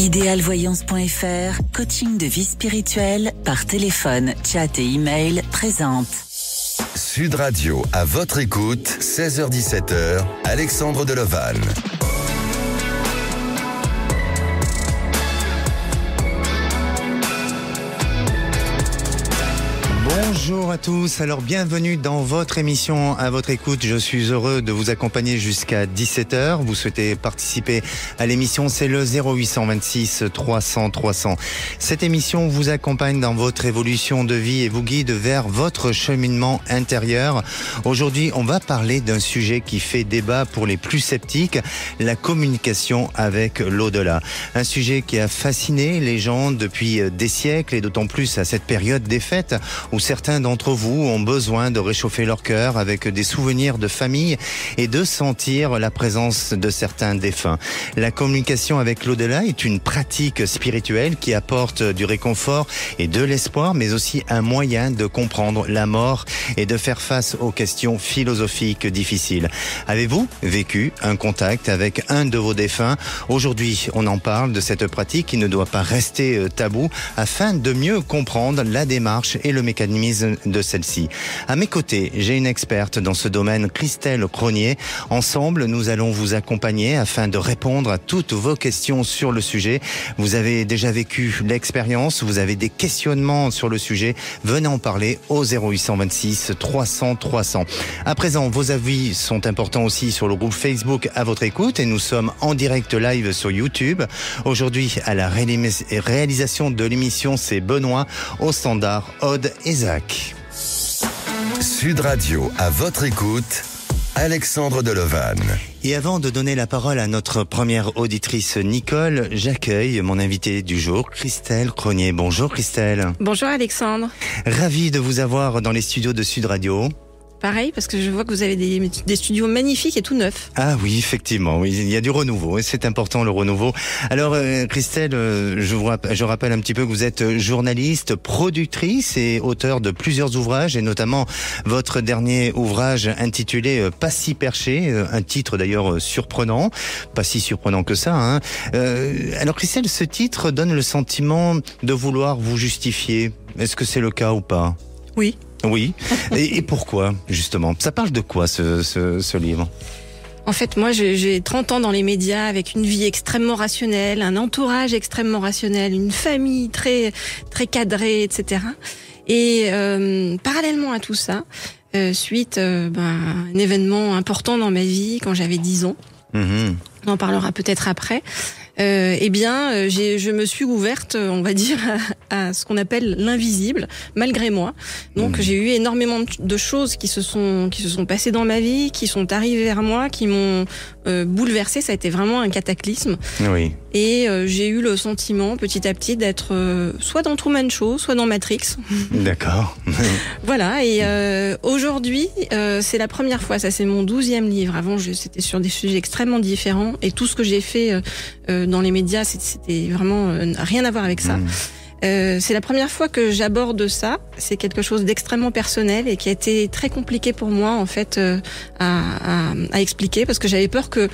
Idealvoyance.fr, coaching de vie spirituelle par téléphone, chat et email présente. Sud Radio, à votre écoute, 16h-17h, Alexandre Delevanne. Bonjour à tous, alors bienvenue dans votre émission À votre écoute. Je suis heureux de vous accompagner jusqu'à 17h. Vous souhaitez participer à l'émission, c'est le 0826 300 300. Cette émission vous accompagne dans votre évolution de vie et vous guide vers votre cheminement intérieur. Aujourd'hui, on va parler d'un sujet qui fait débat pour les plus sceptiques, la communication avec l'au-delà. Un sujet qui a fasciné les gens depuis des siècles et d'autant plus à cette période des fêtes où certains d'entre vous ont besoin de réchauffer leur cœur avec des souvenirs de famille et de sentir la présence de certains défunts. La communication avec l'au-delà est une pratique spirituelle qui apporte du réconfort et de l'espoir, mais aussi un moyen de comprendre la mort et de faire face aux questions philosophiques difficiles. Avez-vous vécu un contact avec un de vos défunts? Aujourd'hui, on en parle de cette pratique qui ne doit pas rester tabou afin de mieux comprendre la démarche et le mécanisme de celle-ci. À mes côtés, j'ai une experte dans ce domaine, Christelle Cronier. Ensemble, nous allons vous accompagner afin de répondre à toutes vos questions sur le sujet. Vous avez déjà vécu l'expérience, vous avez des questionnements sur le sujet, venez en parler au 0826 300 300. À présent, vos avis sont importants aussi sur le groupe Facebook À votre écoute et nous sommes en direct live sur YouTube. Aujourd'hui, à la réalisation de l'émission, c'est Benoît, au standard, Aude et Zach. Sud Radio, à votre écoute, Alexandre Delevanne. Et avant de donner la parole à notre première auditrice Nicole, j'accueille mon invité du jour, Christelle Cronier. Bonjour Christelle. Bonjour Alexandre. Ravi de vous avoir dans les studios de Sud Radio. Pareil, parce que je vois que vous avez des studios magnifiques et tout neufs. Ah oui, effectivement, oui, il y a du renouveau, et c'est important le renouveau. Alors Christelle, je rappelle un petit peu que vous êtes journaliste, productrice et auteur de plusieurs ouvrages, et notamment votre dernier ouvrage intitulé Pas si perché, un titre d'ailleurs surprenant, pas si surprenant que ça. Hein. Alors Christelle, ce titre donne le sentiment de vouloir vous justifier. Est-ce que c'est le cas ou pas? Oui. Oui. Et pourquoi, justement? Ça parle de quoi, ce livre? En fait, moi, j'ai 30 ans dans les médias avec une vie extrêmement rationnelle, un entourage extrêmement rationnel, une famille très, très cadrée, etc. Et parallèlement à tout ça, suite à un événement important dans ma vie, quand j'avais 10 ans, on en parlera peut-être après, je me suis ouverte, on va dire, à ce qu'on appelle l'invisible, malgré moi. Donc j'ai eu énormément de choses qui se sont passées dans ma vie, qui sont arrivées vers moi, qui m'ont bouleversée. Ça a été vraiment un cataclysme. Oui. Et j'ai eu le sentiment, petit à petit, d'être soit dans Truman Show, soit dans Matrix. D'accord. Voilà. Et aujourd'hui, c'est la première fois. Ça, c'est mon 12e livre. Avant, c'était sur des sujets extrêmement différents. Et tout ce que j'ai fait dans les médias, c'était vraiment rien à voir avec ça. C'est la première fois que j'aborde ça. C'est quelque chose d'extrêmement personnel et qui a été très compliqué pour moi en fait à expliquer parce que j'avais peur que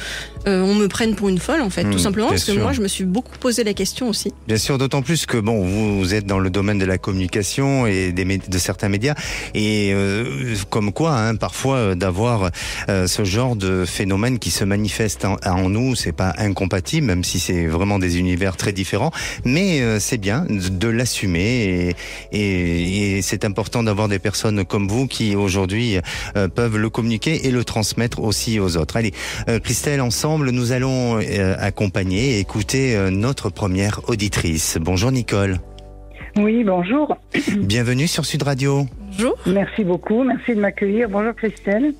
on me prenne pour une folle en fait, tout simplement parce que moi je me suis beaucoup posé la question aussi. Bien sûr, d'autant plus que bon, vous êtes dans le domaine de la communication et de certains médias et comme quoi, hein, parfois d'avoir ce genre de phénomène qui se manifeste en nous, c'est pas incompatible, même si c'est vraiment des univers très différents, mais c'est bien de l'assumer et c'est important d'avoir des personnes comme vous qui aujourd'hui peuvent le communiquer et le transmettre aussi aux autres. Allez, Christelle, ensemble, nous allons accompagner et écouter notre première auditrice. Bonjour Nicole. Oui, bonjour. Bienvenue sur Sud Radio. Bonjour. Merci beaucoup, merci de m'accueillir. Bonjour Christelle.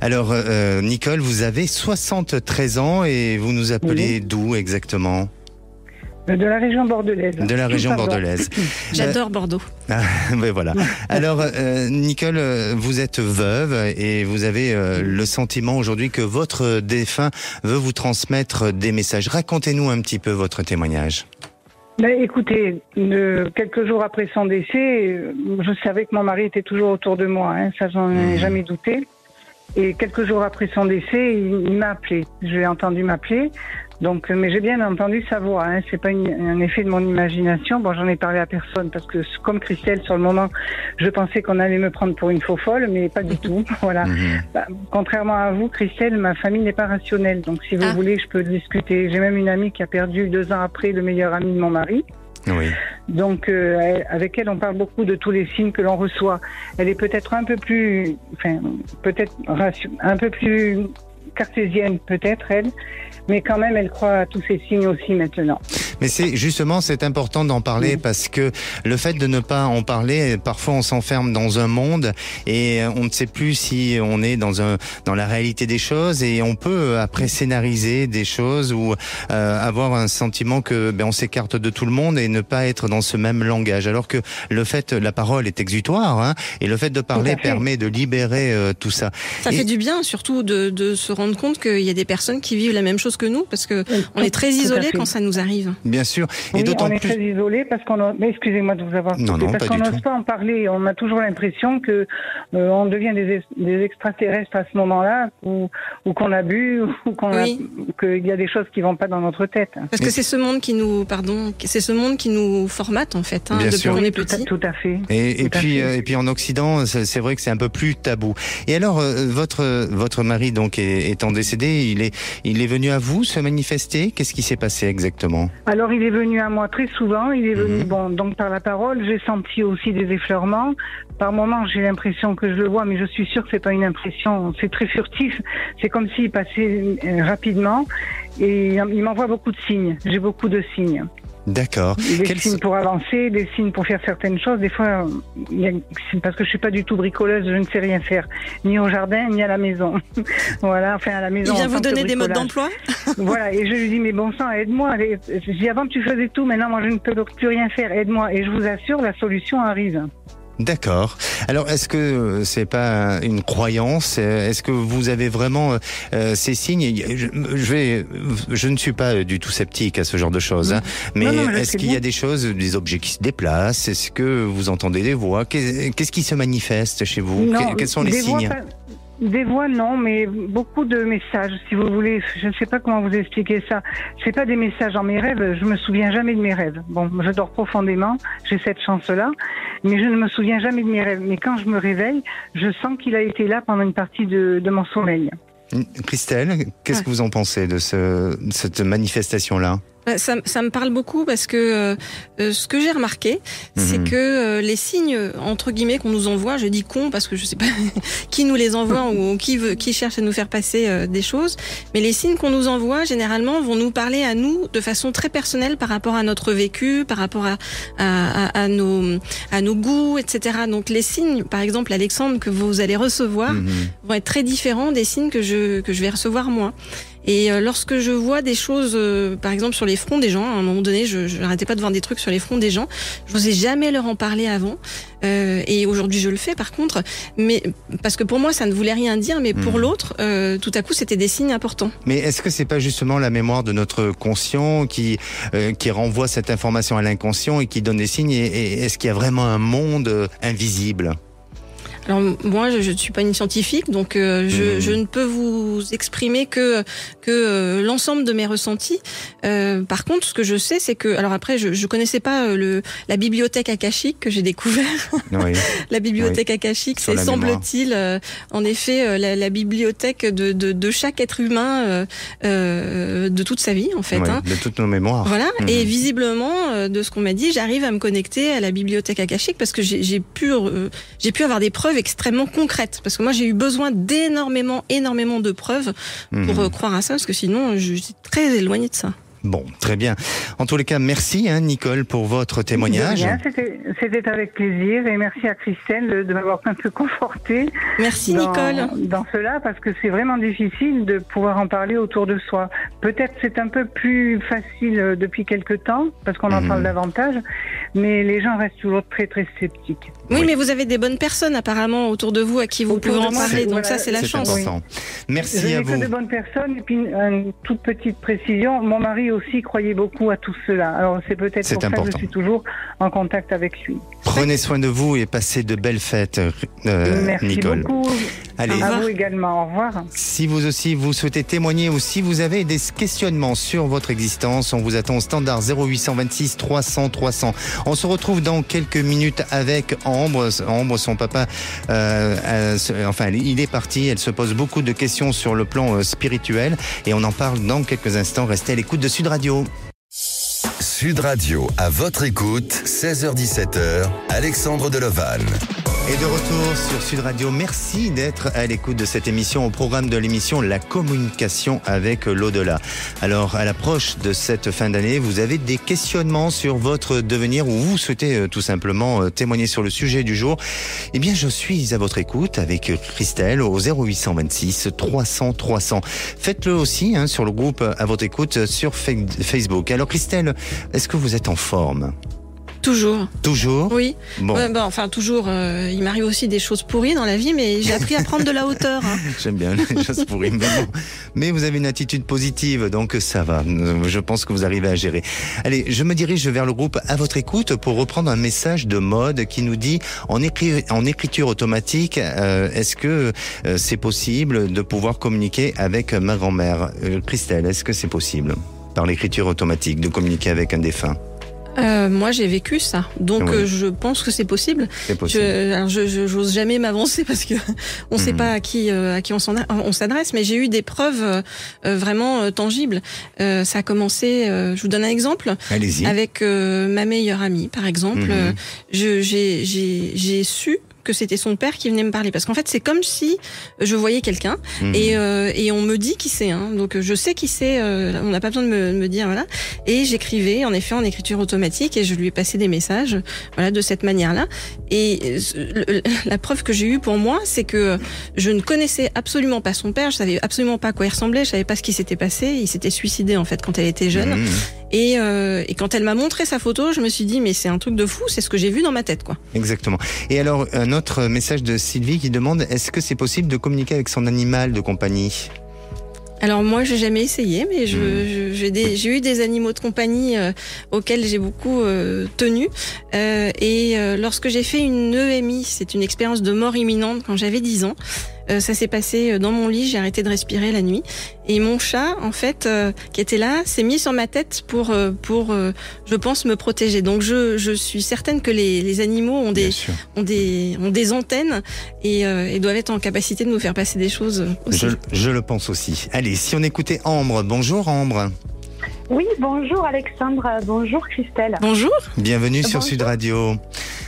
Alors Nicole, vous avez 73 ans et vous nous appelez d'où exactement ? De la région bordelaise. De la région bordelaise. J'adore Bordeaux. Ben voilà. Alors, Nicole, vous êtes veuve et vous avez le sentiment aujourd'hui que votre défunt veut vous transmettre des messages. Racontez-nous un petit peu votre témoignage. Écoutez, quelques jours après son décès, je savais que mon mari était toujours autour de moi. Hein, ça, j'en ai jamais douté. Et quelques jours après son décès, il m'a appelé. Je l'ai entendu m'appeler Donc, mais j'ai bien entendu sa voix. Hein. C'est pas un effet de mon imagination. Bon, j'en ai parlé à personne parce que, comme Christelle, sur le moment, je pensais qu'on allait me prendre pour une faux folle, mais pas du tout. Voilà. Bah, contrairement à vous, Christelle, ma famille n'est pas rationnelle. Donc, si vous voulez, je peux discuter. J'ai même une amie qui a perdu 2 ans après le meilleur ami de mon mari. Oui. Donc, avec elle, on parle beaucoup de tous les signes que l'on reçoit. Elle est peut-être un peu plus, un peu plus cartésienne, peut-être, elle. Mais quand même, elle croit à tous ces signes aussi maintenant. Mais c'est important d'en parler parce que le fait de ne pas en parler, parfois on s'enferme dans un monde et on ne sait plus si on est dans la réalité des choses et on peut après scénariser des choses ou avoir un sentiment que on s'écarte de tout le monde et ne pas être dans ce même langage. Alors que la parole est exutoire, hein, et le fait de parler permet de libérer tout ça. Ça fait du bien, surtout de se rendre compte qu'il y a des personnes qui vivent la même chose que nous, parce que on est très isolés quand ça nous arrive. Bien sûr. Et oui, d'autant on est plus... très isolés parce mais excusez-moi de vous avoir coupé, parce qu'on n'ose pas en parler. On a toujours l'impression que on devient des extraterrestres à ce moment-là, ou qu'on a bu, ou qu'il y a des choses qui vont pas dans notre tête. Parce que c'est ce monde qui nous formate en fait, hein, depuis qu'on est petit. Tout à fait. Et puis en Occident, c'est vrai que c'est un peu plus tabou. Et alors, votre mari donc étant décédé, il est venu à vous se manifester. Qu'est-ce qui s'est passé exactement? Alors, il est venu à moi très souvent. Il est venu, donc par la parole. J'ai senti aussi des effleurements. Par moments, j'ai l'impression que je le vois, mais je suis sûre que c'est pas une impression. C'est très furtif. C'est comme s'il passait rapidement. Et il m'envoie beaucoup de signes. J'ai beaucoup de signes. D'accord. Des signes pour avancer, des signes pour faire certaines choses. Des fois, parce que je suis pas du tout bricoleuse, je ne sais rien faire, ni au jardin, ni à la maison. Voilà, enfin à la maison. Il vient vous donner des modes d'emploi. Voilà, et je lui dis, mais bon sang, aide-moi. Je dis, avant tu faisais tout, maintenant moi je ne peux plus rien faire, aide-moi. Et je vous assure, la solution arrive. D'accord. Alors, est-ce que c'est pas une croyance? Est-ce que vous avez vraiment ces signes? Je ne suis pas du tout sceptique à ce genre de choses, hein, mais est-ce qu'il y a des choses, des objets qui se déplacent? Est-ce que vous entendez des voix? Qu'est-ce qui se manifeste chez vous? Quels sont les signes? Des voix, non, mais beaucoup de messages, si vous voulez. Je ne sais pas comment vous expliquer ça. C'est pas des messages dans mes rêves. Je me souviens jamais de mes rêves. Bon, je dors profondément. J'ai cette chance-là. Mais je ne me souviens jamais de mes rêves. Mais quand je me réveille, je sens qu'il a été là pendant une partie de mon sommeil. Christelle, qu'est-ce que vous en pensez de cette manifestation-là? Ça me parle beaucoup parce que ce que j'ai remarqué, c'est que les signes entre guillemets qu'on nous envoie, je dis con parce que je sais pas qui nous les envoie ou qui cherche à nous faire passer des choses, mais les signes qu'on nous envoie généralement vont nous parler à nous de façon très personnelle par rapport à notre vécu, par rapport à nos goûts, etc. Donc les signes, par exemple Alexandre, que vous allez recevoir, vont être très différents des signes que je vais recevoir moi. Et lorsque je vois des choses, par exemple sur les fronts des gens, à un moment donné, je n'arrêtais pas de voir des trucs sur les fronts des gens. Je n'osais jamais leur en parler avant. Et aujourd'hui, je le fais par contre. Mais parce que pour moi, ça ne voulait rien dire, mais pour l'autre, tout à coup, c'était des signes importants. Mais est-ce que c'est pas justement la mémoire de notre conscient qui renvoie cette information à l'inconscient et qui donne des signes? Et est-ce qu'il y a vraiment un monde invisible? Alors moi, je ne suis pas une scientifique, donc je ne peux vous exprimer que l'ensemble de mes ressentis. Par contre, ce que je sais, c'est que, alors après, je connaissais pas la bibliothèque akashique que j'ai découvert. Oui. La bibliothèque akashique, c'est semble-t-il, en effet, la bibliothèque de chaque être humain de toute sa vie, en fait. Oui, de toutes nos mémoires. Voilà. Et visiblement, de ce qu'on m'a dit, j'arrive à me connecter à la bibliothèque akashique parce que j'ai pu avoir des preuves extrêmement concrètes, parce que moi j'ai eu besoin d'énormément de preuves pour croire à ça, parce que sinon je suis très éloignée de ça. Bon, très bien. En tous les cas, merci Nicole pour votre témoignage. C'était avec plaisir, et merci à Christelle de m'avoir un peu confortée. Merci Nicole. Dans cela, parce que c'est vraiment difficile de pouvoir en parler autour de soi. Peut-être c'est un peu plus facile depuis quelque temps, parce qu'on en parle davantage, mais les gens restent toujours très très sceptiques. Oui, mais vous avez des bonnes personnes apparemment autour de vous à qui vous pouvez en parler, donc ça c'est la chance. Important. Merci à vous. Je n'ai que de bonnes personnes, et puis une toute petite précision, mon mari aussi croyait beaucoup à tout cela, alors c'est peut-être pour ça que je suis toujours en contact avec lui. Prenez soin de vous et passez de belles fêtes, Merci Nicole. beaucoup. Allez. À vous également, au revoir. Si vous aussi vous souhaitez témoigner ou si vous avez des questionnements sur votre existence, on vous attend au standard 0826 300 300. On se retrouve dans quelques minutes avec Ambre. Ambre, son papa, il est parti. Elle se pose beaucoup de questions sur le plan spirituel et on en parle dans quelques instants. Restez à l'écoute de Sud Radio. Sud Radio, à votre écoute, 16h-17h, Alexandre Delevanne. Et de retour sur Sud Radio, merci d'être à l'écoute de cette émission, au programme de l'émission La communication avec l'au-delà. Alors, à l'approche de cette fin d'année, vous avez des questionnements sur votre devenir ou vous souhaitez tout simplement témoigner sur le sujet du jour. Eh bien, je suis à votre écoute avec Christelle au 0826 300 300. Faites-le aussi sur le groupe à votre écoute sur Facebook. Alors, Christelle, est-ce que vous êtes en forme ? Toujours. Toujours ? Oui. Bon. Toujours. Il m'arrive aussi des choses pourries dans la vie, mais j'ai appris à prendre de la hauteur. J'aime bien les choses pourries. Mais vous avez une attitude positive, donc ça va. Je pense que vous arrivez à gérer. Allez, je me dirige vers le groupe à votre écoute pour reprendre un message de Maude qui nous dit en écriture automatique, est-ce que c'est possible de pouvoir communiquer avec ma grand-mère ? Christelle, est-ce que c'est possible par l'écriture automatique de communiquer avec un défunt ? Moi, j'ai vécu ça, donc oui. Je pense que c'est possible. C'est possible. Je j'ose jamais m'avancer parce que on sait pas à qui on s'adresse, mais j'ai eu des preuves vraiment tangibles. Ça a commencé. Je vous donne un exemple. Allez-y. Avec ma meilleure amie, par exemple. J'ai su que c'était son père qui venait me parler, parce qu'en fait c'est comme si je voyais quelqu'un et on me dit qui c'est, donc je sais qui c'est, on n'a pas besoin de me dire, voilà, et j'écrivais en effet en écriture automatique et je lui ai passé des messages, voilà, de cette manière-là. Et la preuve que j'ai eue pour moi, c'est que je ne connaissais absolument pas son père, je savais absolument pas à quoi il ressemblait, je savais pas ce qui s'était passé, il s'était suicidé en fait quand elle était jeune. Et quand elle m'a montré sa photo, je me suis dit mais c'est un truc de fou, c'est ce que j'ai vu dans ma tête, quoi. Exactement. Et alors un autre message de Sylvie qui demande est-ce que c'est possible de communiquer avec son animal de compagnie ? Alors moi, j'ai jamais essayé, mais j'ai eu des animaux de compagnie auxquels j'ai beaucoup tenu. Lorsque j'ai fait une EMI, c'est une expérience de mort imminente quand j'avais 10 ans. Ça s'est passé dans mon lit, j'ai arrêté de respirer la nuit. Et mon chat, en fait, qui était là, s'est mis sur ma tête pour je pense, me protéger. Donc je suis certaine que les animaux ont des antennes et doivent être en capacité de nous faire passer des choses aussi. Je le pense aussi. Allez, si on écoutait Ambre. Bonjour Ambre. Oui, bonjour Alexandre, bonjour Christelle. Bonjour. Bienvenue sur Sud Radio.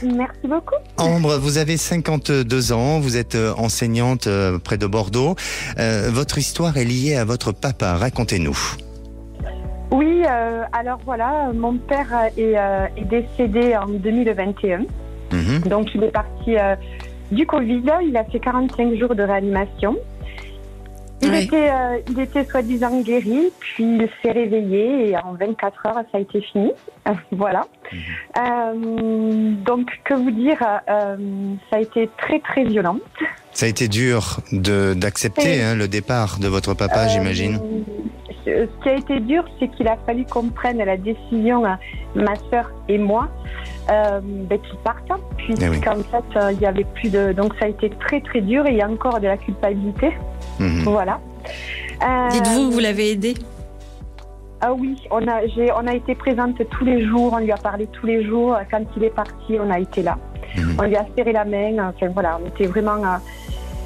Merci beaucoup. Ambre, vous avez 52 ans, vous êtes enseignante près de Bordeaux. Votre histoire est liée à votre papa, racontez-nous. Oui, alors voilà, mon père est décédé en 2021. Donc il est parti du Covid, il a fait 45 jours de réanimation. Il était soi-disant guéri, puis il s'est réveillé et en 24 heures, ça a été fini. Voilà. Donc, que vous dire, ça a été très, très violent. Ça a été dur d'accepter le départ de votre papa, j'imagine. Ce qui a été dur, c'est qu'il a fallu qu'on prenne la décision, ma sœur et moi, qu'il parte, puisqu'en fait, il y avait plus de... Donc, ça a été très, très dur et il y a encore de la culpabilité. Voilà. Dites-vous, vous l'avez aidé ? Ah oui, on a été présente tous les jours, on lui a parlé tous les jours. Quand il est parti, on a été là. On lui a serré la main. Enfin voilà, on était vraiment...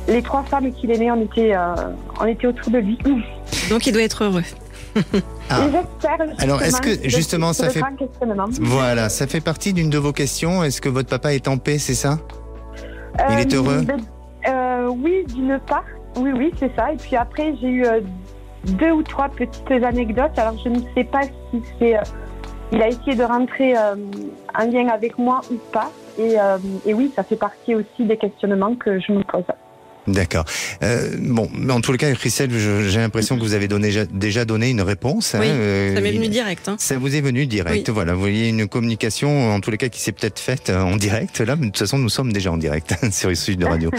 les 3 femmes qu'il aimait, on était autour de lui. Donc il doit être heureux. J'espère. Alors est-ce que justement ça fait... Voilà, ça fait partie d'une de vos questions. Est-ce que votre papa est en paix, c'est ça ? Il est heureux ? Oui, d'une part. Oui, c'est ça. Et puis après, j'ai eu 2 ou 3 petites anecdotes. Alors, je ne sais pas si c'est... il a essayé de rentrer en lien avec moi ou pas. Et oui, ça fait partie aussi des questionnements que je me pose. D'accord. Bon, mais en tout cas, Christelle, j'ai l'impression que vous avez déjà donné une réponse. Oui, hein, ça m'est venu direct. Hein. Ça vous est venu direct, oui. Voilà. Vous voyez une communication, en tous les cas, qui s'est peut-être faite en direct. Là, mais de toute façon, nous sommes déjà en direct sur Sud Radio.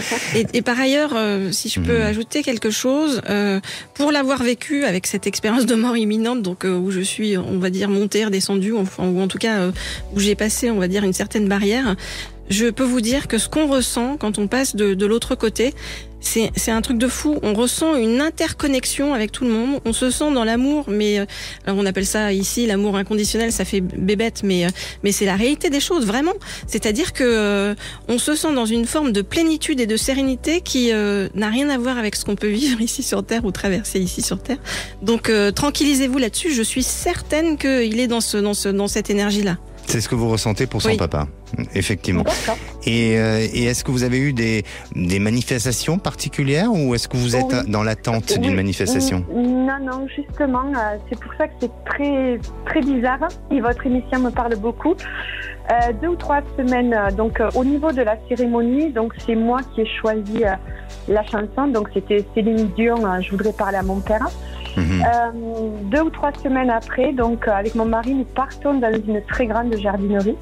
Et par ailleurs, si je peux ajouter quelque chose, pour l'avoir vécu avec cette expérience de mort imminente, donc où je suis, on va dire, montée, redescendue, ou en tout cas où j'ai passé, on va dire, une certaine barrière. Je peux vous dire que ce qu'on ressent quand on passe de l'autre côté, c'est un truc de fou. On ressent une interconnexion avec tout le monde. On se sent dans l'amour, mais alors on appelle ça ici l'amour inconditionnel. Ça fait bébête, mais c'est la réalité des choses, vraiment. C'est-à-dire que on se sent dans une forme de plénitude et de sérénité qui n'a rien à voir avec ce qu'on peut vivre ici sur Terre ou traverser ici sur Terre. Donc tranquillisez-vous là-dessus. Je suis certaine qu'il est dans cette énergie-là. C'est ce que vous ressentez pour son papa, effectivement. Et est-ce que vous avez eu des manifestations particulières ou est-ce que vous êtes dans l'attente d'une manifestation ? Non, justement, c'est pour ça que c'est très, très bizarre et votre émission me parle beaucoup. 2 ou 3 semaines, donc au niveau de la cérémonie, donc c'est moi qui ai choisi la chanson, donc c'était Céline Dion, Je voudrais parler à mon père. 2 ou 3 semaines après, donc avec mon mari, nous partons dans une très grande jardinerie.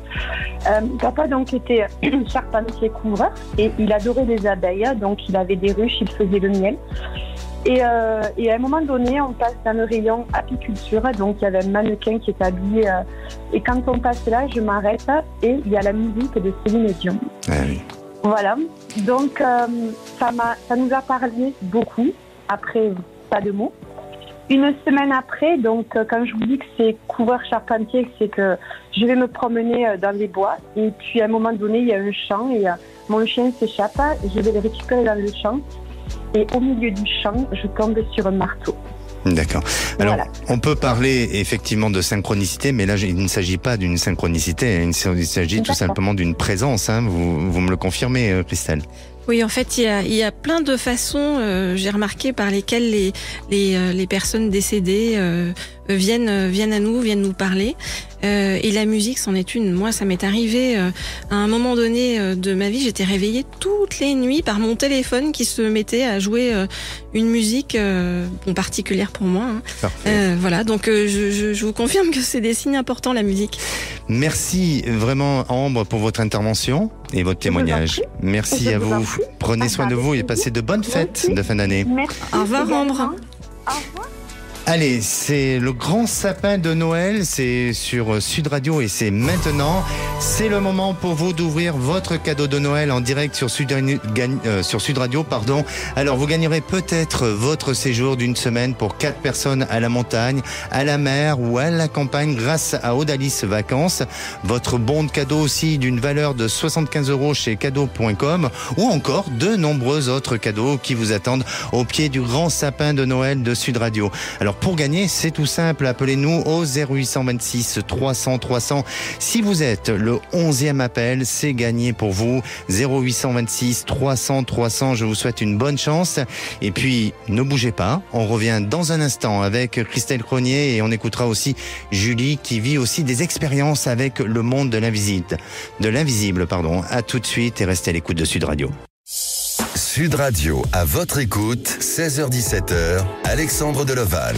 Papa donc était charpentier couvreur et il adorait les abeilles, donc il avait des ruches, il faisait le miel. Et à un moment donné, on passe dans le rayon apiculture, donc il y avait un mannequin qui était habillé. Et quand on passe là, je m'arrête et il y a la musique de Céline Dion. Ah oui. Voilà, donc ça nous a parlé beaucoup. Après, pas de mots. Une semaine après, donc quand je vous dis que c'est couvreur charpentier, c'est que je vais me promener dans les bois et puis à un moment donné, il y a un champ et mon chien s'échappe, je vais le récupérer dans le champ et au milieu du champ, je tombe sur un marteau. D'accord. Alors, voilà. On peut parler effectivement de synchronicité, mais là, il ne s'agit pas d'une synchronicité, il s'agit tout simplement d'une présence. Hein. Vous me le confirmez, Christelle ? Oui, en fait, il y a plein de façons, j'ai remarqué, par lesquelles les personnes décédées viennent à nous, viennent nous parler. Et la musique, c'en est une. Moi, ça m'est arrivé à un moment donné de ma vie, j'étais réveillée toutes les nuits par mon téléphone qui se mettait à jouer une musique particulière pour moi. Hein. Voilà, donc je vous confirme que c'est des signes importants, la musique. Merci vraiment, Ambre, pour votre intervention et votre témoignage. Merci à vous. Prenez soin de vous et passez de bonnes fêtes de fin d'année. Merci. Au revoir, Ambre. Au revoir. Allez, c'est le grand sapin de Noël, c'est sur Sud Radio et c'est maintenant. C'est le moment pour vous d'ouvrir votre cadeau de Noël en direct sur Sud Radio. Alors, vous gagnerez peut-être votre séjour d'une semaine pour 4 personnes à la montagne, à la mer ou à la campagne grâce à Odalis Vacances. Votre bon de cadeau aussi d'une valeur de 75 € chez cadeau.com ou encore de nombreux autres cadeaux qui vous attendent au pied du grand sapin de Noël de Sud Radio. Alors, pour gagner, c'est tout simple. Appelez-nous au 0826 300 300. Si vous êtes le 11e appel, c'est gagné pour vous. 0826 300 300. Je vous souhaite une bonne chance. Et puis, ne bougez pas. On revient dans un instant avec Christelle Cronier et on écoutera aussi Julie qui vit aussi des expériences avec le monde de l'invisible. À tout de suite et restez à l'écoute de Sud Radio. Sud Radio, à votre écoute, 16h-17h, Alexandre Delevanne.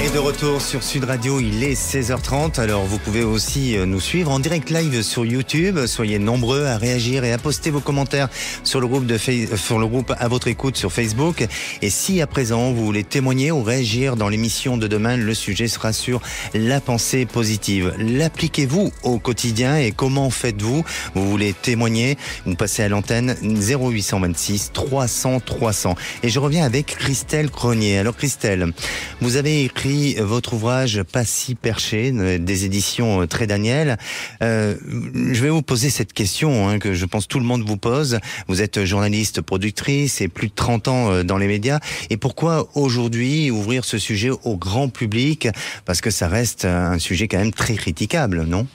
Et de retour sur Sud Radio, il est 16h30. Alors vous pouvez aussi nous suivre en direct live sur YouTube. Soyez nombreux à réagir et à poster vos commentaires sur le groupe à votre écoute sur Facebook. Et si à présent vous voulez témoigner ou réagir dans l'émission de demain, le sujet sera sur la pensée positive. L'appliquez-vous au quotidien et comment faites-vous ? Vous voulez témoigner ? Vous passez à l'antenne 0826 300 300. Et je reviens avec Christelle Cronier. Alors Christelle, vous avez écrit votre ouvrage Pas si perché des éditions Trait Daniel. Je vais vous poser cette question que je pense tout le monde vous pose. Vous êtes journaliste, productrice et plus de 30 ans dans les médias. Et pourquoi aujourd'hui ouvrir ce sujet au grand public ? Parce que ça reste un sujet quand même très critiquable, non ?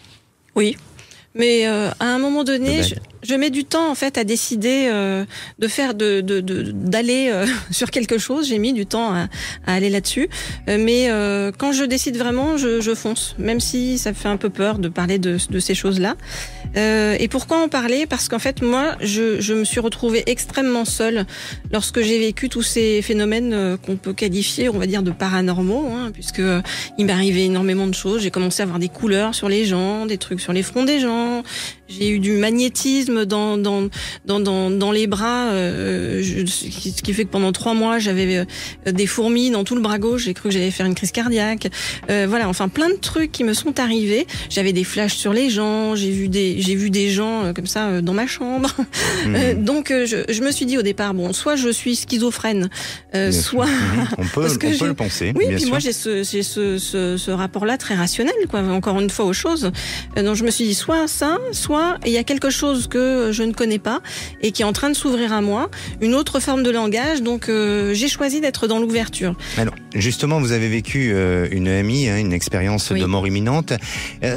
Oui. Mais à un moment donné, Je mets du temps en fait à décider d'aller sur quelque chose. J'ai mis du temps à aller là-dessus, mais quand je décide vraiment, je fonce, même si ça fait un peu peur de parler de ces choses-là. Et pourquoi en parler ? Parce qu'en fait, moi, je me suis retrouvée extrêmement seule lorsque j'ai vécu tous ces phénomènes qu'on peut qualifier, on va dire, de paranormaux, puisque il m'arrivait énormément de choses. J'ai commencé à avoir des couleurs sur les gens, des trucs sur les fronts des gens. J'ai eu du magnétisme dans les bras, ce qui fait que pendant 3 mois, j'avais des fourmis dans tout le bras gauche. J'ai cru que j'allais faire une crise cardiaque. Voilà, enfin plein de trucs qui me sont arrivés. J'avais des flashs sur les gens. J'ai vu des gens comme ça dans ma chambre. Donc je me suis dit au départ, bon, soit je suis schizophrène, soit on peut le penser. Oui, bien puis sûr. moi j'ai ce rapport-là très rationnel, quoi. Encore une fois aux choses. Donc je me suis dit soit ça, soit il y a quelque chose que je ne connais pas et qui est en train de s'ouvrir à moi, une autre forme de langage. Donc j'ai choisi d'être dans l'ouverture. Alors justement, vous avez vécu une AMI, une expérience de mort imminente.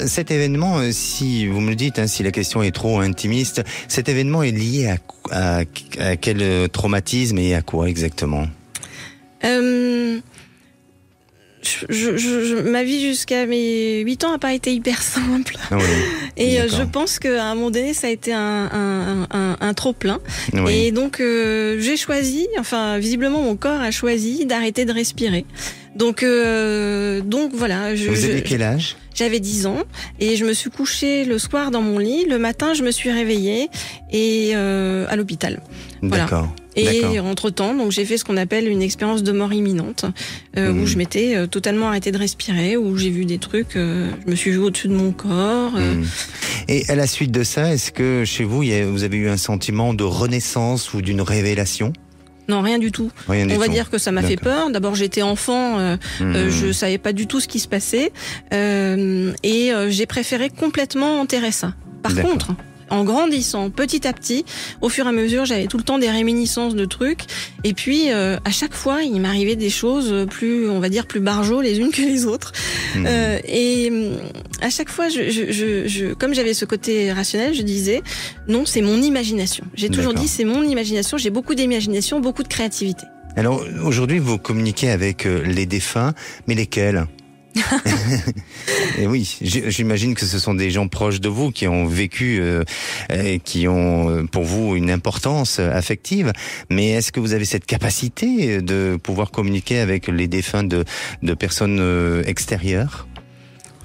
Cet événement, si vous me le dites, si la question est trop intimiste, cet événement est lié à quel traumatisme et à quoi exactement ? Ma vie jusqu'à mes 8 ans n'a pas été hyper simple. Ah oui, et je pense qu'à un moment donné, ça a été un trop-plein. Oui. Et donc, j'ai choisi, enfin, visiblement, mon corps a choisi d'arrêter de respirer. Donc voilà. Vous avez quel âge ? J'avais 10 ans et je me suis couchée le soir dans mon lit. Le matin, je me suis réveillée et à l'hôpital. Voilà. D'accord. Et entre-temps, donc j'ai fait ce qu'on appelle une expérience de mort imminente, où je m'étais totalement arrêtée de respirer, où j'ai vu des trucs, je me suis vue au-dessus de mon corps. Et à la suite de ça, est-ce que chez vous, vous avez eu un sentiment de renaissance ou d'une révélation ? Non, rien du tout. On va dire que ça m'a fait peur. D'abord, j'étais enfant, je savais pas du tout ce qui se passait, et j'ai préféré complètement enterrer ça. Par contre, en grandissant petit à petit, au fur et à mesure, j'avais tout le temps des réminiscences de trucs. Et puis, à chaque fois, il m'arrivait des choses plus, on va dire, plus barjots les unes que les autres. Et à chaque fois, comme j'avais ce côté rationnel, je disais, non, c'est mon imagination. J'ai toujours dit, c'est mon imagination. J'ai beaucoup d'imagination, beaucoup de créativité. Alors, aujourd'hui, vous communiquez avec les défunts, mais lesquels ? Et oui, j'imagine que ce sont des gens proches de vous qui ont vécu, qui ont pour vous une importance affective. Mais est-ce que vous avez cette capacité de pouvoir communiquer avec les défunts de personnes extérieures ?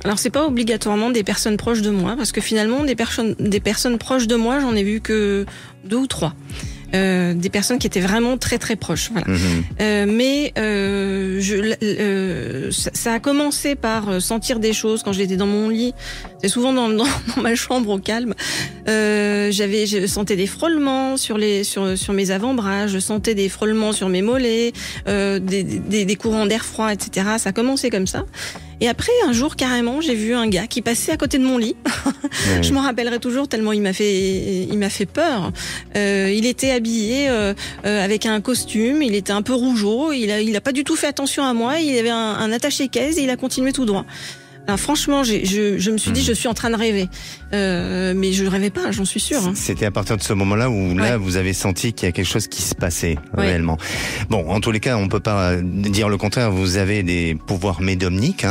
Alors c'est pas obligatoirement des personnes proches de moi, parce que finalement des personnes proches de moi, j'en ai vu que 2 ou 3. Des personnes qui étaient vraiment très très proches, voilà. Mais ça a commencé par sentir des choses quand j'étais dans mon lit. C'est souvent dans ma chambre au calme. Je sentais des frôlements sur mes avant-bras, je sentais des frôlements sur mes mollets, des courants d'air froid, etc. Ça a commencé comme ça. Et après, un jour, carrément, j'ai vu un gars qui passait à côté de mon lit. Je m'en rappellerai toujours tellement il m'a fait peur. Il était habillé avec un costume, il était un peu rougeaud, il a pas du tout fait attention à moi, il avait un attaché-caisse et il a continué tout droit. Alors franchement, je me suis dit, je suis en train de rêver. Mais je rêvais pas, j'en suis sûre. C'était à partir de ce moment-là où là, vous avez senti qu'il y a quelque chose qui se passait réellement. Bon, en tous les cas, on peut pas dire le contraire. Vous avez des pouvoirs médiumniques,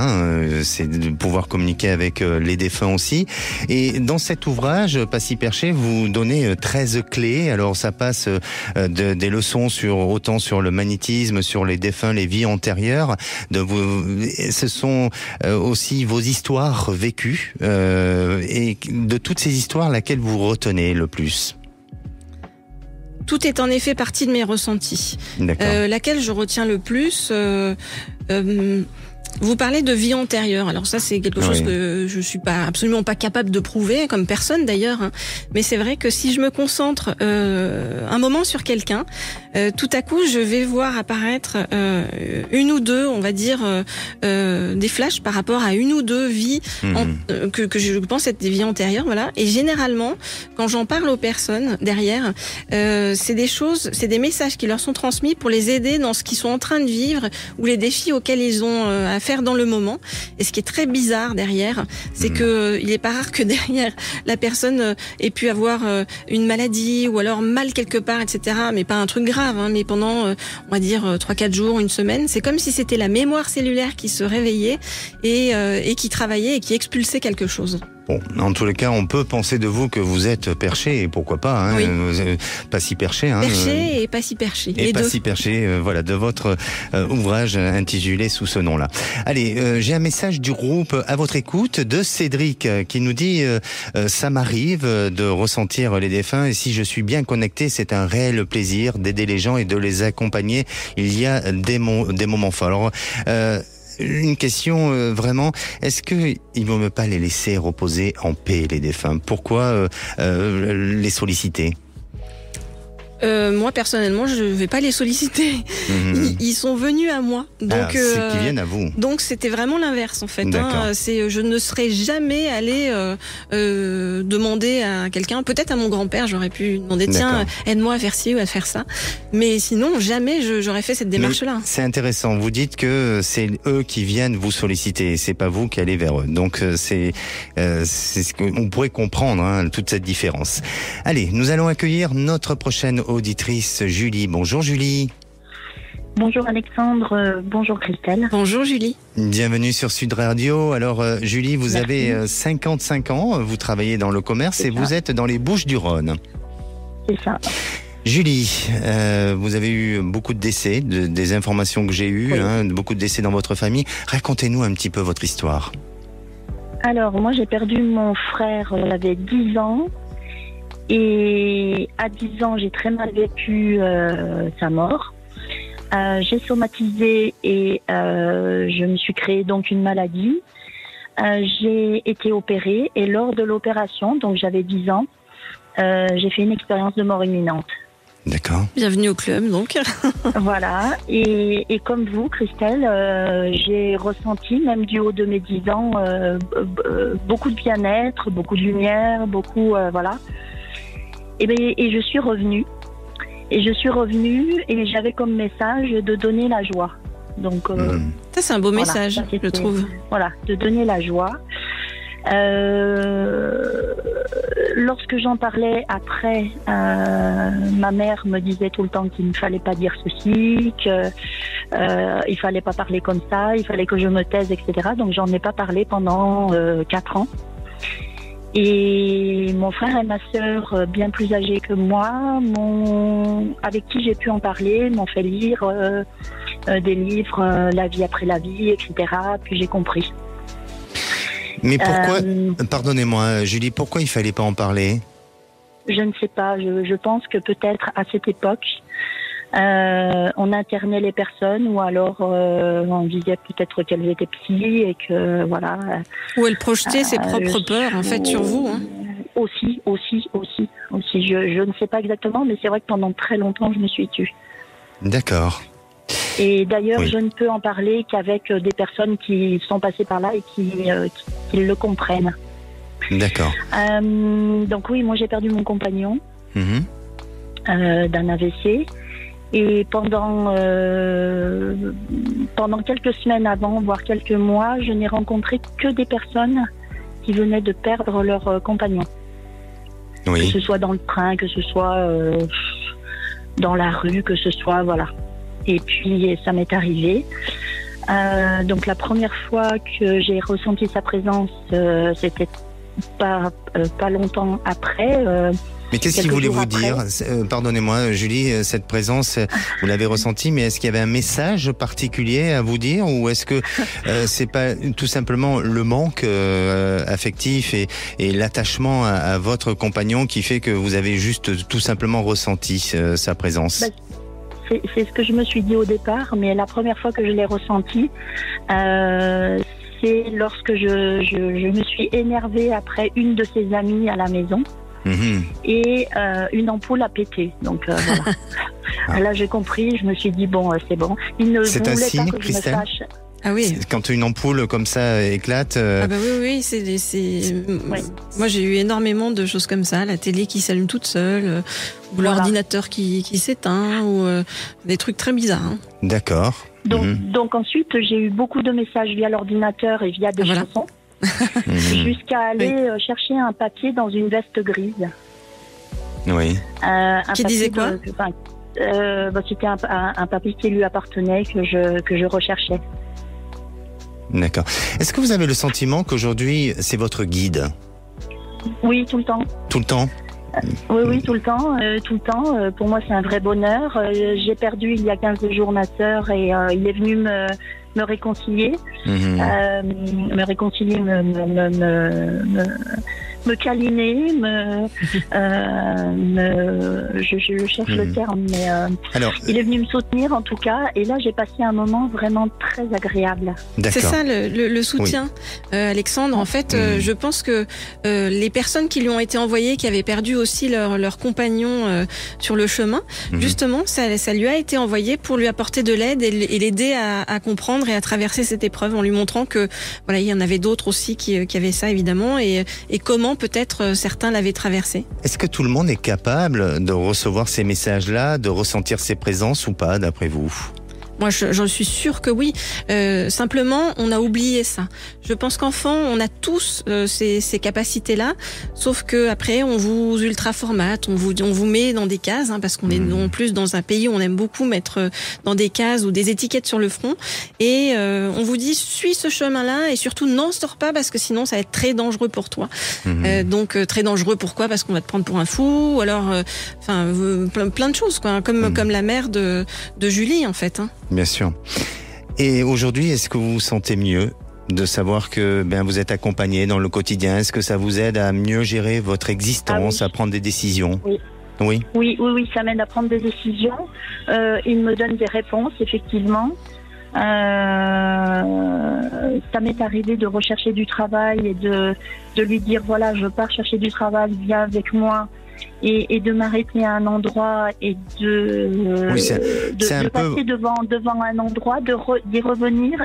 c'est de pouvoir communiquer avec les défunts aussi. Et dans cet ouvrage, Passy Perché, vous donnez 13 clés. Alors ça passe des leçons autant sur le magnétisme, sur les défunts, les vies antérieures. Ce sont aussi vos histoires vécues, et de toutes ces histoires, laquelle vous retenez le plus ? Tout est en effet partie de mes ressentis. Laquelle je retiens le plus, vous parlez de vie antérieure. Alors ça, c'est quelque chose que je suis absolument pas capable de prouver, comme personne d'ailleurs. Mais c'est vrai que si je me concentre un moment sur quelqu'un, tout à coup, je vais voir apparaître une ou deux, on va dire, des flashs par rapport à une ou deux vies que je pense être des vies antérieures, voilà. Et généralement, quand j'en parle aux personnes derrière, c'est des messages qui leur sont transmis pour les aider dans ce qu'ils sont en train de vivre ou les défis auxquels ils ont à faire dans le moment. Et ce qui est très bizarre derrière, c'est que il est pas rare que derrière la personne ait pu avoir une maladie ou alors mal quelque part, etc. Mais pas un truc grave, hein, mais pendant, on va dire 3-4 jours, une semaine, c'est comme si c'était la mémoire cellulaire qui se réveillait et qui travaillait et qui expulsait quelque chose. Bon, en tous les cas, on peut penser de vous que vous êtes perché, et pourquoi pas, hein, pas si perché. Hein, perché et pas si perché. Et pas si perché, voilà, de votre ouvrage intitulé sous ce nom-là. Allez, j'ai un message du groupe À votre écoute de Cédric qui nous dit ça m'arrive de ressentir les défunts et si je suis bien connecté, c'est un réel plaisir d'aider les gens et de les accompagner. Il y a des moments forts. Alors, une question vraiment, est-ce que il vaut mieux pas les laisser reposer en paix les défunts? Pourquoi les solliciter? Moi personnellement, je vais pas les solliciter. Ils sont venus à moi, donc c'est qu'ils viennent à vous. Donc c'était vraiment l'inverse en fait. Hein. Je ne serais jamais allée demander à quelqu'un, peut-être à mon grand-père, j'aurais pu demander tiens, aide-moi à faire ci ou à faire ça. Mais sinon jamais j'aurais fait cette démarche-là. C'est intéressant. Vous dites que c'est eux qui viennent vous solliciter, c'est pas vous qui allez vers eux. Donc c'est ce qu'on pourrait comprendre, hein, toute cette différence. Allez, nous allons accueillir notre prochaine auditrice Julie. Bonjour Julie. Bonjour Alexandre, bonjour Christelle. Bonjour Julie. Bienvenue sur Sud Radio. Alors Julie, vous avez 55 ans, vous travaillez dans le commerce et vous êtes dans les Bouches-du-Rhône. C'est ça. Julie, vous avez eu beaucoup de décès, des informations que j'ai eues, beaucoup de décès dans votre famille. Racontez-nous un petit peu votre histoire. Alors moi j'ai perdu mon frère, j'avais 10 ans. Et à 10 ans, j'ai très mal vécu sa mort. J'ai somatisé et je me suis créé donc une maladie. J'ai été opérée et lors de l'opération, donc j'avais 10 ans, j'ai fait une expérience de mort imminente. D'accord. Bienvenue au club donc. Voilà. Et comme vous, Christelle, j'ai ressenti, même du haut de mes 10 ans, beaucoup de bien-être, beaucoup de lumière, beaucoup... voilà. Et je suis revenue. Et et j'avais comme message de donner la joie. Donc, ça, c'est un beau message, je trouve. Voilà, de donner la joie. Lorsque j'en parlais après, ma mère me disait tout le temps qu'il ne fallait pas dire ceci, qu'il fallait pas parler comme ça, il fallait que je me taise, etc. Donc j'en ai pas parlé pendant 4 ans. Et mon frère et ma sœur, bien plus âgés que moi, avec qui j'ai pu en parler, m'ont fait lire des livres, La vie après la vie, etc. Puis j'ai compris. Mais pourquoi, pardonnez-moi Julie, pourquoi il fallait pas en parler? Je ne sais pas, je pense que peut-être à cette époque, on internait les personnes ou alors on disait peut-être qu'elles étaient psy et que voilà. Ou elle projetait ses propres peurs en fait sur vous. Hein. Aussi. Je ne sais pas exactement, mais c'est vrai que pendant très longtemps je me suis tue. D'accord. Et d'ailleurs, je ne peux en parler qu'avec des personnes qui sont passées par là et qui le comprennent. D'accord. Donc oui, moi j'ai perdu mon compagnon d'un AVC. Et pendant quelques semaines avant, voire quelques mois, je n'ai rencontré que des personnes qui venaient de perdre leur compagnon. Oui. Que ce soit dans le train, que ce soit dans la rue, que ce soit, voilà. Et puis, ça m'est arrivé. Donc, la première fois que j'ai ressenti sa présence, c'était pas longtemps après. Mais qu'est-ce qu'il voulait vous dire? Pardonnez-moi, Julie, cette présence, vous l'avez ressentie, mais est-ce qu'il y avait un message particulier à vous dire, ou est-ce que c'est pas tout simplement le manque affectif et l'attachement à votre compagnon qui fait que vous avez juste tout simplement ressenti sa présence? C'est ce que je me suis dit au départ, mais la première fois que je l'ai ressenti, c'est lorsque je me suis énervée après une de ses amies à la maison. Et une ampoule a pété. Donc voilà. Là j'ai compris, je me suis dit bon, c'est bon. Il ne voulait pas que je me fâche. Ah oui. Quand une ampoule comme ça éclate. Ah bah oui, Moi j'ai eu énormément de choses comme ça, la télé qui s'allume toute seule, ou l'ordinateur qui s'éteint, ou des trucs très bizarres. Hein. D'accord. Donc ensuite, j'ai eu beaucoup de messages via l'ordinateur et via des chansons, jusqu'à aller chercher un papier dans une veste grise. Oui. Qui disait quoi? C'était un papier qui lui appartenait, que je recherchais. D'accord. Est-ce que vous avez le sentiment qu'aujourd'hui, c'est votre guide? Oui, tout le temps. Tout le temps? Oui, tout le temps. Pour moi, c'est un vrai bonheur. J'ai perdu il y a 15 jours ma sœur et il est venu me réconcilier. Me câliner, je cherche le terme, mais il est venu me soutenir en tout cas, et là j'ai passé un moment vraiment très agréable. C'est ça le soutien, Alexandre. En fait, je pense que les personnes qui lui ont été envoyées, qui avaient perdu aussi leur compagnon sur le chemin, justement, ça lui a été envoyé pour lui apporter de l'aide et l'aider à comprendre et à traverser cette épreuve, en lui montrant que voilà, il y en avait d'autres aussi qui avaient ça évidemment, et comment peut-être certains l'avaient traversé. Est-ce que tout le monde est capable de recevoir ces messages-là, de ressentir ces présences ou pas, d'après vous ? Moi, j'en suis sûre que oui. Simplement, on a oublié ça. Je pense qu'enfant, on a tous ces capacités-là, sauf que après, on vous ultra-formate, on vous met dans des cases, parce qu'on est en plus dans un pays où on aime beaucoup mettre dans des cases ou des étiquettes sur le front, et on vous dit suis ce chemin-là et surtout n'en sors pas parce que sinon ça va être très dangereux pour toi. Donc très dangereux, pourquoi ? Parce qu'on va te prendre pour un fou, ou alors, plein de choses, quoi, comme la mère de Julie en fait. Bien sûr. Et aujourd'hui, est-ce que vous vous sentez mieux de savoir que vous êtes accompagné dans le quotidien? Est-ce que ça vous aide à mieux gérer votre existence, à prendre des décisions? Oui, ça m'aide à prendre des décisions. Il me donne des réponses, effectivement. Ça m'est arrivé de rechercher du travail et de lui dire voilà, je pars chercher du travail, viens avec moi. Et de m'arrêter à un endroit et de passer devant un endroit, d'y revenir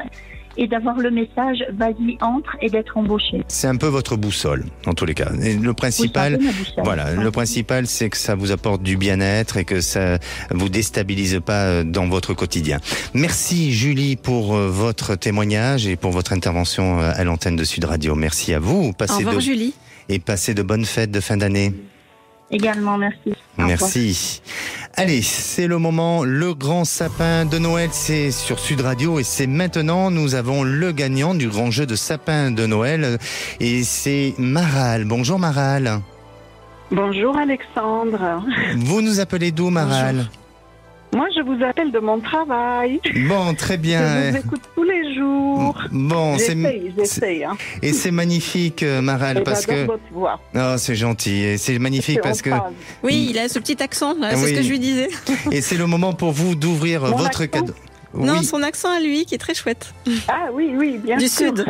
et d'avoir le message vas-y, entre, et d'être embauché. C'est un peu votre boussole, en tous les cas. Et le principal, le principal, c'est que ça vous apporte du bien-être et que ça vous déstabilise pas dans votre quotidien. Merci Julie pour votre témoignage et pour votre intervention à l'antenne de Sud Radio. Merci à vous. Au revoir Julie. Et passez de bonnes fêtes de fin d'année. Également, merci. Merci. Allez, c'est le moment, le grand sapin de Noël, c'est sur Sud Radio et c'est maintenant, nous avons le gagnant du grand jeu de sapin de Noël et c'est Maral. Bonjour Maral. Bonjour Alexandre. Vous nous appelez d'où Maral ? Bonjour. Moi, je vous appelle de mon travail. Bon, très bien. Je vous écoute tous les jours. Bon, j'essaye. Et c'est magnifique, Maral, parce que... votre voix. Oh, c'est gentil. Et c'est magnifique parce que... Oui, il a ce petit accent, là, c'est ce que je lui disais. Et c'est le moment pour vous d'ouvrir votre cadeau. Non, son accent à lui, qui est très chouette. Ah oui, bien sûr. Du Sud.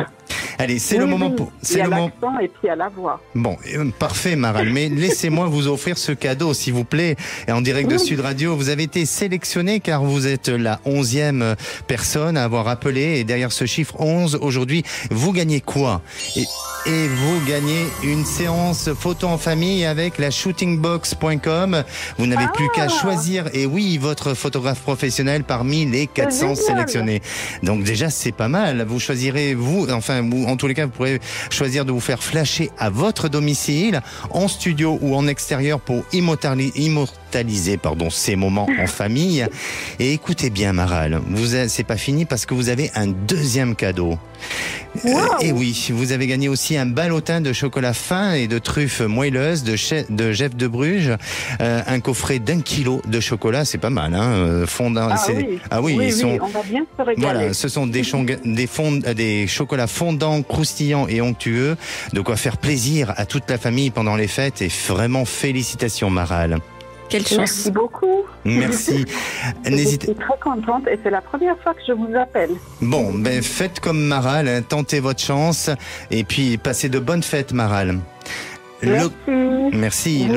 Allez, c'est le moment pour... Il y a l'accent et puis à la voix. Bon, parfait Maral, mais laissez-moi vous offrir ce cadeau, s'il vous plaît. Et en direct de Sud Radio, vous avez été sélectionné car vous êtes la 11e personne à avoir appelé. Et derrière ce chiffre 11, aujourd'hui, vous gagnez quoi ? Et vous gagnez une séance photo en famille avec la shootingbox.com. Vous n'avez plus qu'à choisir, et oui, votre photographe professionnel parmi les 400 sélectionnés. Donc déjà, c'est pas mal. Vous choisirez, en tous les cas, vous pourrez choisir de vous faire flasher à votre domicile, en studio ou en extérieur pour immortaliser ces moments en famille. Et écoutez bien, Maral, c'est pas fini parce que vous avez un deuxième cadeau. Et oui, vous avez gagné aussi un ballotin de chocolat fin et de truffes moelleuses de Jeff de Bruges, un coffret d'1 kilo de chocolat, c'est pas mal, fondant. Oui, on va bien se régaler. Voilà, ce sont des chocolats fondants, croustillants et onctueux, de quoi faire plaisir à toute la famille pendant les fêtes. Et vraiment félicitations, Maral. Quelle chance. Merci beaucoup. Merci. Je suis très contente et c'est la première fois que je vous appelle. Bon, faites comme Maral, tentez votre chance et puis passez de bonnes fêtes, Maral. Merci.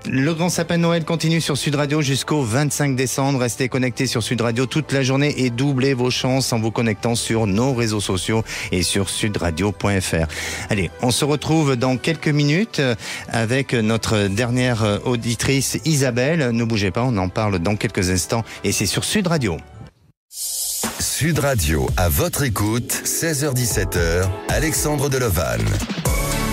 Le grand sapin de Noël continue sur Sud Radio jusqu'au 25 décembre. Restez connectés sur Sud Radio toute la journée et doublez vos chances en vous connectant sur nos réseaux sociaux et sur sudradio.fr. Allez, on se retrouve dans quelques minutes avec notre dernière auditrice Isabelle. Ne bougez pas, on en parle dans quelques instants et c'est sur Sud Radio. Sud Radio, à votre écoute, 16h-17h, Alexandre Deloval.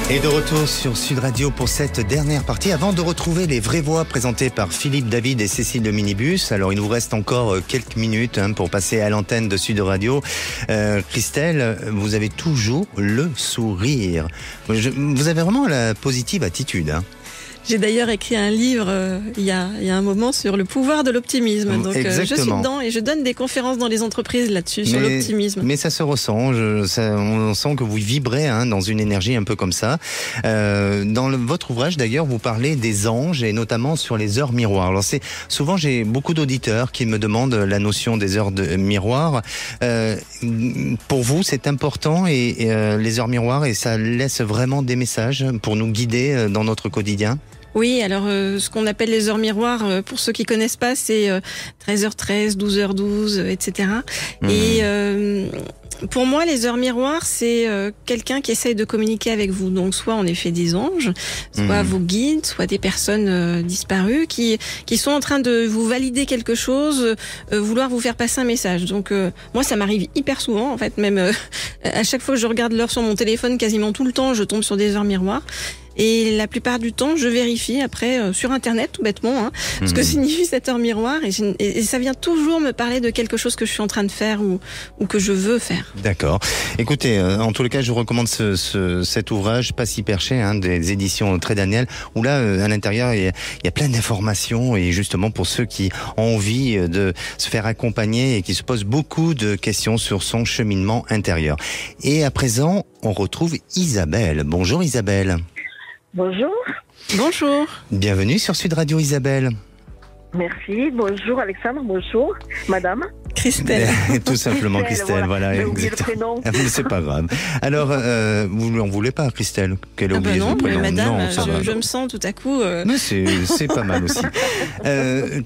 Et de retour sur Sud Radio pour cette dernière partie, avant de retrouver les vraies voix présentées par Philippe David et Cécile de Minibus. Alors il nous reste encore quelques minutes pour passer à l'antenne de Sud Radio. Christelle, vous avez toujours le sourire. Vous avez vraiment la positive attitude. J'ai d'ailleurs écrit un livre il y a un moment sur le pouvoir de l'optimisme. Donc je suis dedans et je donne des conférences dans les entreprises là-dessus, sur l'optimisme. Mais ça se ressent, on sent que vous vibrez dans une énergie un peu comme ça. Dans votre ouvrage d'ailleurs, vous parlez des anges et notamment sur les heures miroirs. Alors souvent j'ai beaucoup d'auditeurs qui me demandent la notion des heures de miroir. Pour vous c'est important et les heures miroirs, et ça laisse vraiment des messages pour nous guider dans notre quotidien? Oui, alors ce qu'on appelle les heures miroirs, pour ceux qui connaissent pas, c'est 13h13, 12h12, etc. Et pour moi, les heures miroirs, c'est quelqu'un qui essaye de communiquer avec vous. Donc, soit en effet des anges, soit vos guides, soit des personnes disparues qui sont en train de vous valider quelque chose, vouloir vous faire passer un message. Donc, moi, ça m'arrive hyper souvent, en fait, même à chaque fois que je regarde l'heure sur mon téléphone, quasiment tout le temps, je tombe sur des heures miroirs. Et la plupart du temps, je vérifie après sur Internet, tout bêtement, ce que signifie cette heure miroir. Et ça vient toujours me parler de quelque chose que je suis en train de faire ou que je veux faire. D'accord. Écoutez, en tous les cas, je vous recommande cet ouvrage, Pas si perché, des éditions Très Daniel, où là, à l'intérieur, il y a plein d'informations. Et justement, pour ceux qui ont envie de se faire accompagner et qui se posent beaucoup de questions sur son cheminement intérieur. Et à présent, on retrouve Isabelle. Bonjour Isabelle. Bonjour. Bonjour. Bienvenue sur Sud Radio Isabelle. Merci. Bonjour Alexandre. Bonjour Madame. Christelle. Tout simplement Christelle, voilà. J'ai oublié le prénom. C'est pas grave. Alors, vous ne l'en voulez pas, Christelle, qu'elle a oublié son prénom? Madame, non, je me sens tout à coup... Mais c'est pas mal aussi.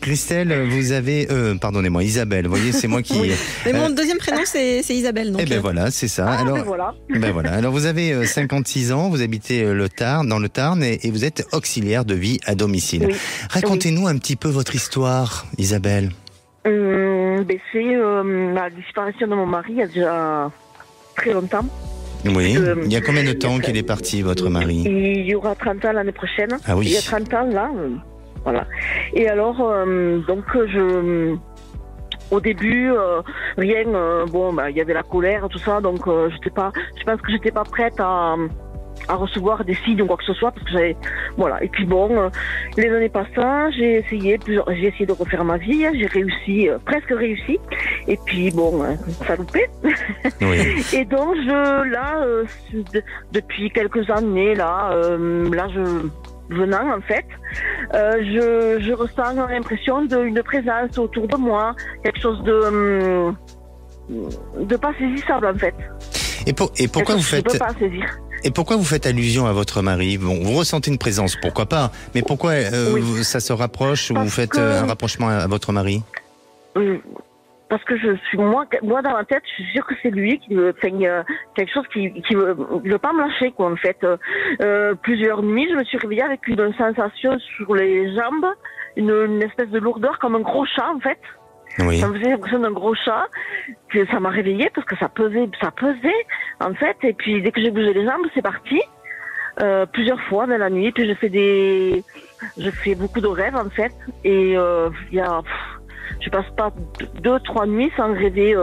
Christelle, vous avez... pardonnez-moi, Isabelle, vous voyez, c'est moi qui... Mais mon deuxième prénom, c'est Isabelle. Donc, voilà, c'est ça. Ah, alors, voilà. Voilà. Alors, vous avez 56 ans, vous habitez dans le Tarn et vous êtes auxiliaire de vie à domicile. Oui. Racontez-nous un petit peu votre histoire, Isabelle. C'est la disparition de mon mari il y a déjà très longtemps. Oui, il y a combien de temps qu'il est parti, votre mari? Il y aura 30 ans l'année prochaine. Ah oui. Il y a 30 ans là, voilà. Et alors, donc au début, rien, il y avait la colère, tout ça, donc je pense que j'étais pas prête à recevoir des signes ou quoi que ce soit parce que voilà. Et puis bon, les années passant, j'ai essayé de refaire ma vie, j'ai presque réussi, et puis bon, ça loupait. Oui. Et donc depuis quelques années venant en fait, je ressens l'impression d'une présence autour de moi, quelque chose de pas saisissable en fait. Et pourquoi vous faites... Je peux pas saisir. Et pourquoi vous faites allusion à votre mari? Bon, vous ressentez une présence, pourquoi pas? Mais pourquoi ça se rapproche ou vous faites un rapprochement à votre mari? Parce que moi dans ma tête, je suis sûre que c'est lui qui me fait quelque chose qui veut pas me lâcher quoi en fait. Plusieurs nuits, je me suis réveillée avec une sensation sur les jambes, une espèce de lourdeur comme un gros chat en fait. Oui. Ça me faisait l'impression d'un gros chat. Ça m'a réveillée parce que ça pesait en fait. Et puis dès que j'ai bougé les jambes, c'est parti. Plusieurs fois dans la nuit. Puis je fais beaucoup de rêves en fait. Et je passe pas 2-3 nuits sans rêver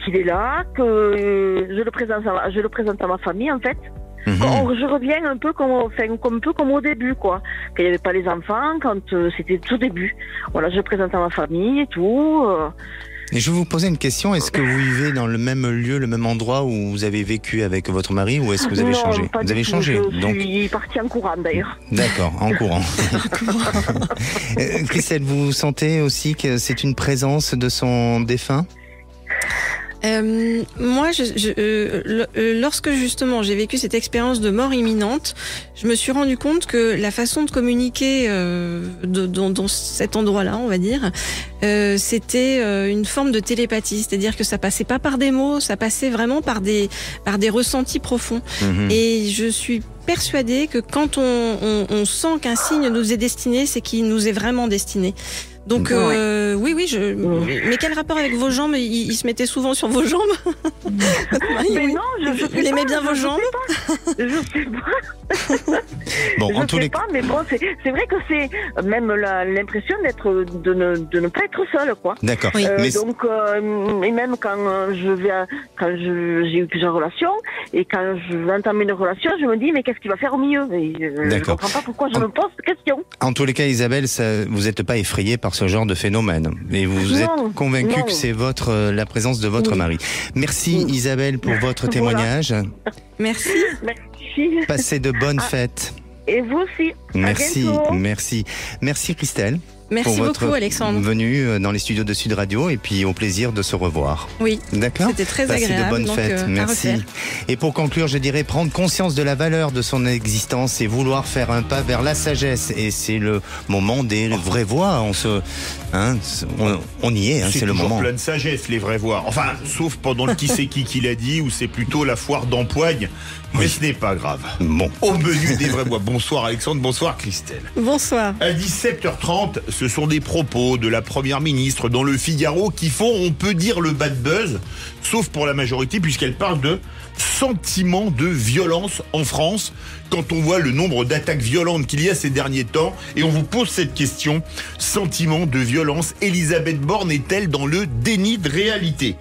qu'il est là, que je le présente à ma famille en fait. Je reviens un peu comme au début, quoi. Quand il n'y avait pas les enfants, quand c'était tout début. Voilà, je le présente à ma famille et tout. Et je vais vous poser une question. Est-ce que vous vivez dans le même lieu, le même endroit où vous avez vécu avec votre mari, ou est-ce que vous avez changé? Vous avez changé. Je suis partie en courant d'ailleurs. D'accord, en courant. Christelle, vous sentez aussi que c'est une présence de son défunt? Moi, lorsque justement j'ai vécu cette expérience de mort imminente, je me suis rendu compte que la façon de communiquer dans cet endroit-là, on va dire, c'était une forme de télépathie, c'est-à-dire que ça passait pas par des mots, ça passait vraiment par des ressentis profonds. Et je suis persuadée que quand on sent qu'un signe nous est destiné, c'est qu'il nous est vraiment destiné. Donc oui, mais quel rapport avec vos jambes? Il se mettait souvent sur vos jambes? Mais non, il aimait bien vos jambes? Je sais pas. Bon, je sais pas, mais bon, c'est vrai que c'est même l'impression de ne pas être seule, quoi. D'accord. Oui. Donc, et même quand j'ai eu plusieurs relations, et quand je vais entamer une relation, je me dis, mais qu'est-ce qu'il va faire au milieu? Et je comprends pas pourquoi je me pose cette question. En tous les cas, Isabelle, vous n'êtes pas effrayée par ce genre de phénomène. Et vous êtes convaincue que c'est la présence de votre mari. Merci Isabelle pour votre témoignage. Merci. Merci. Passez de bonnes fêtes. Et vous aussi. Merci, à bientôt. merci Christelle. Merci pour beaucoup, Alexandre. Venue dans les studios de Sud Radio et puis au plaisir de se revoir. Oui. D'accord. C'était très Passez agréable. de bonnes fêtes. Merci. Et pour conclure, je dirais prendre conscience de la valeur de son existence et vouloir faire un pas vers la sagesse. Et c'est le moment des vraies voix. On y est. C'est le moment. C'est plein de sagesse, les vraies voix. Enfin, sauf pendant le qui c'est qui l'a dit, où c'est plutôt la foire d'empoigne. Mais ce n'est pas grave. Bon. Au menu des vraies voix. Bonsoir Alexandre, bonsoir Christelle. Bonsoir. À 17h30, ce sont des propos de la Première ministre dans le Figaro qui font, on peut dire, le bad buzz, sauf pour la majorité, puisqu'elle parle de sentiment de violence en France, quand on voit le nombre d'attaques violentes qu'il y a ces derniers temps. Et on vous pose cette question, sentiment de violence, Elisabeth Borne est-elle dans le déni de réalité ?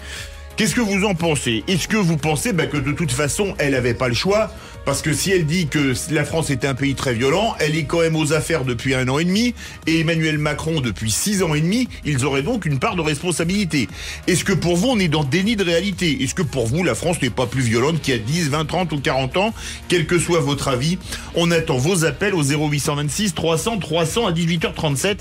Qu'est-ce que vous en pensez? Est-ce que vous pensez que de toute façon, elle n'avait pas le choix? Parce que si elle dit que la France est un pays très violent, elle est quand même aux affaires depuis 1 an et demi, et Emmanuel Macron depuis 6 ans et demi, ils auraient donc une part de responsabilité. Est-ce que pour vous, on est dans déni de réalité? Est-ce que pour vous, la France n'est pas plus violente qu'il y a 10, 20, 30 ou 40 ans? Quel que soit votre avis, on attend vos appels au 0826 300 300 à 18h37.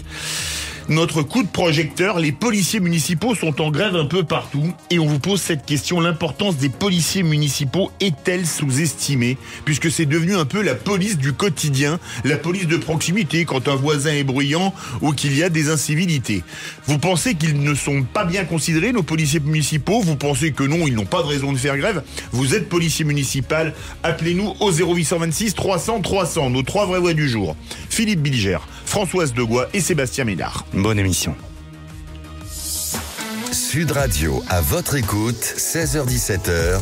Notre coup de projecteur, les policiers municipaux sont en grève un peu partout et on vous pose cette question, l'importance des policiers municipaux est-elle sous-estimée? Puisque c'est devenu un peu la police du quotidien, la police de proximité quand un voisin est bruyant ou qu'il y a des incivilités. Vous pensez qu'ils ne sont pas bien considérés, nos policiers municipaux? Vous pensez que non, ils n'ont pas de raison de faire grève? Vous êtes policier municipal, appelez-nous au 0826 300 300, nos 3 vraies voix du jour. Philippe Bilger, Françoise Degois et Sébastien Ménard. Bonne émission. Sud Radio, à votre écoute, 16h-17h,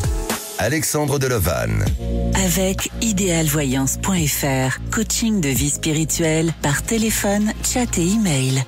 Alexandre Delevanne. Avec idéalvoyance.fr, coaching de vie spirituelle par téléphone, chat et email.